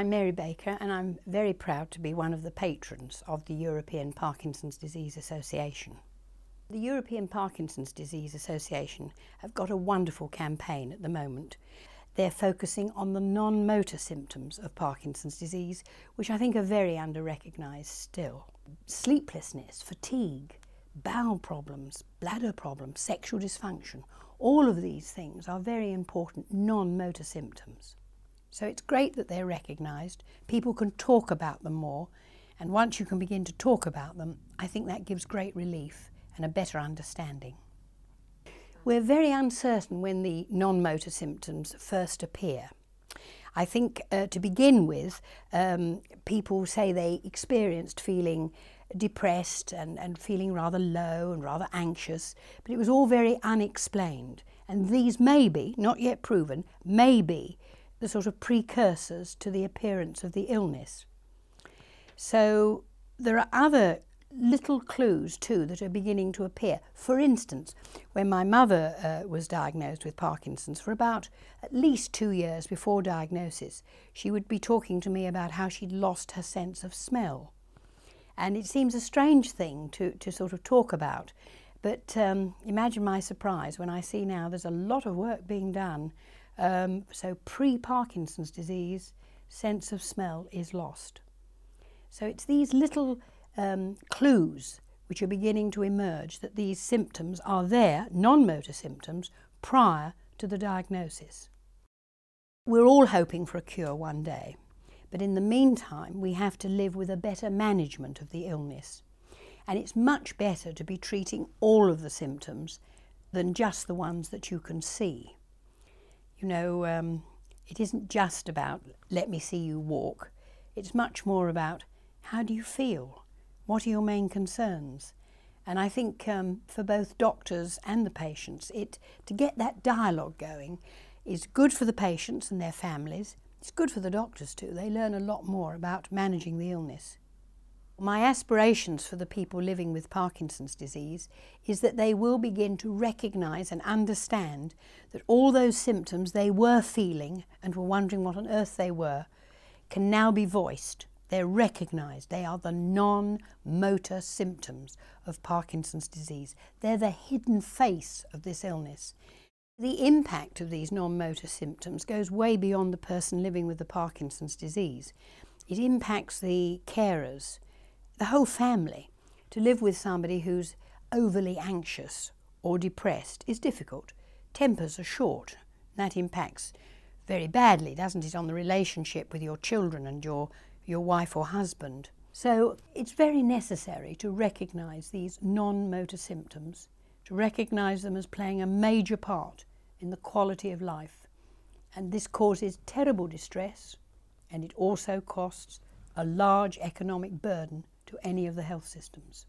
I'm Mary Baker, and I'm very proud to be one of the patrons of the European Parkinson's Disease Association. The European Parkinson's Disease Association have got a wonderful campaign at the moment. They're focusing on the non-motor symptoms of Parkinson's disease, which I think are very under-recognised still. Sleeplessness, fatigue, bowel problems, bladder problems, sexual dysfunction, all of these things are very important non-motor symptoms. So it's great that they're recognised, people can talk about them more, and once you can begin to talk about them, I think that gives great relief and a better understanding. We're very uncertain when the non-motor symptoms first appear. I think to begin with, people say they experienced feeling depressed and feeling rather low and rather anxious, but it was all very unexplained. And these may be, not yet proven, may be the sort of precursors to the appearance of the illness. So there are other little clues too that are beginning to appear. For instance, when my mother was diagnosed with Parkinson's, for about at least 2 years before diagnosis, she would be talking to me about how she'd lost her sense of smell. And it seems a strange thing to sort of talk about, but imagine my surprise when I see now there's a lot of work being done. So pre-Parkinson's disease, sense of smell is lost. So it's these little clues which are beginning to emerge that these symptoms are there, non-motor symptoms, prior to the diagnosis. We're all hoping for a cure one day, but in the meantime we have to live with a better management of the illness. And it's much better to be treating all of the symptoms than just the ones that you can see. You know, it isn't just about let me see you walk, it's much more about how do you feel? What are your main concerns? And I think for both doctors and the patients, to get that dialogue going is good for the patients and their families. It's good for the doctors too. They learn a lot more about managing the illness. My aspirations for the people living with Parkinson's disease is that they will begin to recognise and understand that all those symptoms they were feeling and were wondering what on earth they were can now be voiced. They're recognised. They are the non-motor symptoms of Parkinson's disease. They're the hidden face of this illness. The impact of these non-motor symptoms goes way beyond the person living with the Parkinson's disease. It impacts the carers, the whole family. To live with somebody who's overly anxious or depressed is difficult. Tempers are short. That impacts very badly, doesn't it, on the relationship with your children and your wife or husband. So it's very necessary to recognise these non-motor symptoms, to recognise them as playing a major part in the quality of life. And this causes terrible distress, and it also costs a large economic burden to any of the health systems.